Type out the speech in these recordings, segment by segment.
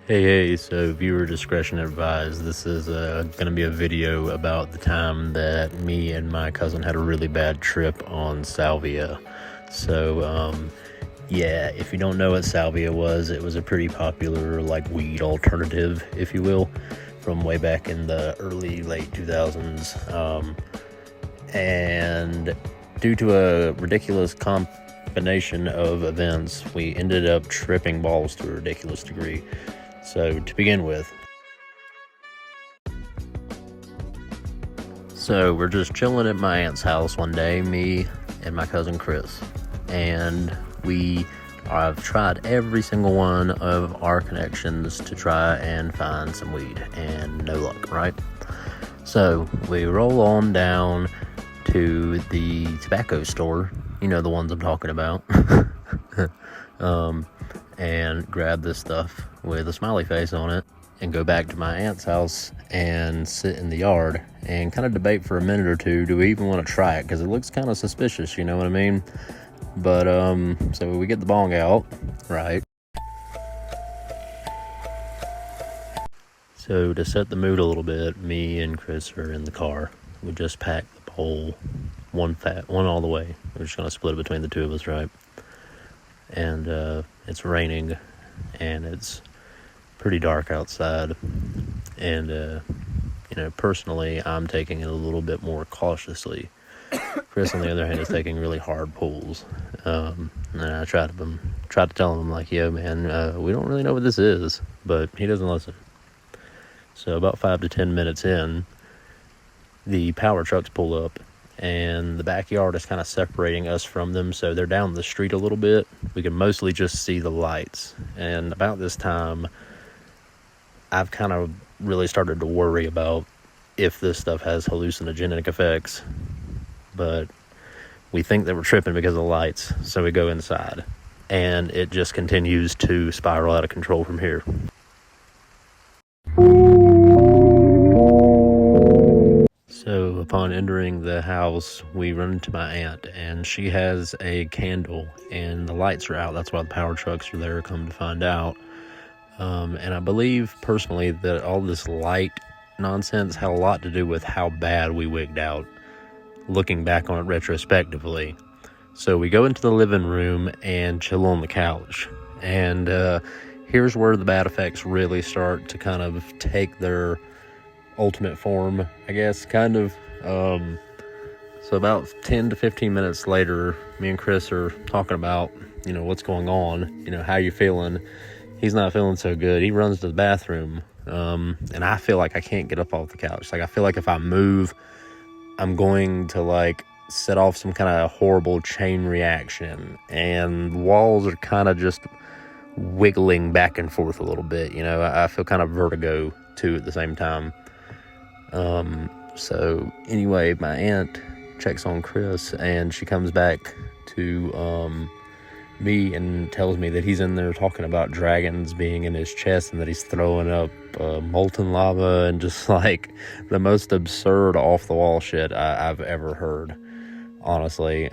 Hey, so viewer discretion advised. This is going to be a video about the time that me and my cousin had a really bad trip on salvia. So, yeah, if you don't know what salvia was, it was a pretty popular, weed alternative, if you will, from way back in the late 2000s. And due to a ridiculous combination of events, we ended up tripping balls to a ridiculous degree. So, to begin with, we're just chilling at my aunt's house one day, me and my cousin Chris, and I've tried every single one of our connections to try and find some weed, and no luck, right? So, we roll on down to the tobacco store, you know, the ones I'm talking about, and grab this stuff with a smiley face on it and go back to my aunt's house and sit in the yard and kind of debate for a minute or two, do we even want to try it? Because it looks kind of suspicious, you know what I mean? But, so we get the bong out, right? So to set the mood a little bit, me and Chris are in the car. We just packed the whole one all the way. We're just going to split it between the two of us, right? And it's raining and it's pretty dark outside, and personally I'm taking it a little bit more cautiously. Chris, on the other hand, is taking really hard pulls, and I tried to tell him, like, yo man, we don't really know what this is, but he doesn't listen. So about 5 to 10 minutes in, the power trucks pull up, and the backyard is kind of separating us from them, so they're down the street a little bit. We can mostly just see the lights, and about this time I've kind of really started to worry about if this stuff has hallucinogenic effects, but we think that we're tripping because of the lights, so we go inside, and it just continues to spiral out of control from here. So upon entering the house, we run into my aunt, and she has a candle, and the lights are out. That's why the power trucks are there, come to find out. And I believe personally that all this light nonsense had a lot to do with how bad we wigged out, looking back on it retrospectively. So we go into the living room and chill on the couch, and here's where the bad effects really start to kind of take their ultimate form, I guess, kind of. So about 10 to 15 minutes later, me and Chris are talking about, what's going on, how you feeling. He's not feeling so good. He runs to the bathroom, and I feel like I can't get up off the couch. I feel like if I move, I'm going to set off some kind of horrible chain reaction, and the walls are kind of just wiggling back and forth a little bit. I feel kind of vertigo too at the same time. So anyway, my aunt checks on Chris, and she comes back to me and tells me that he's in there talking about dragons being in his chest, and that he's throwing up molten lava, and just the most absurd off the wall shit I've ever heard, honestly.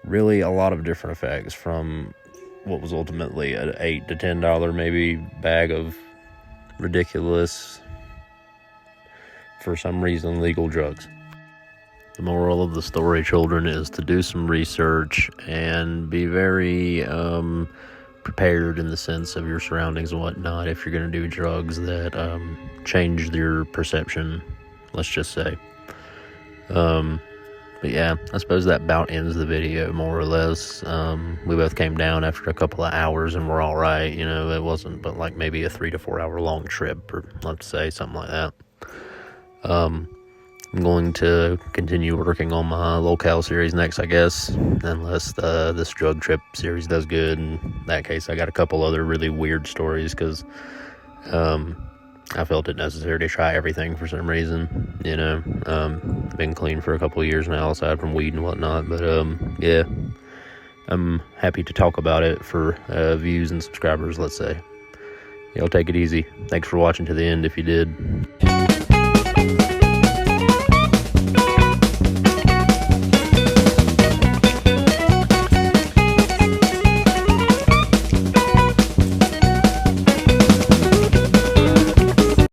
Really a lot of different effects, from what was ultimately an $8 to $10 maybe bag of ridiculous, for some reason, legal drugs. The moral of the story, children, is to do some research and be very prepared in the sense of your surroundings and whatnot if you're going to do drugs that change your perception, let's just say. But yeah, I suppose that about ends the video, more or less. We both came down after a couple of hours and we're all right. It wasn't but maybe a 3 to 4 hour long trip, or let's say something like that. I'm going to continue working on my locale series next, I guess, unless this drug trip series does good. In that case, I got a couple other really weird stories, because I felt it necessary to try everything for some reason. Been clean for a couple of years now, aside from weed and whatnot, but yeah, I'm happy to talk about it for views and subscribers, let's say. Y'all take it easy. Thanks for watching to the end if you did.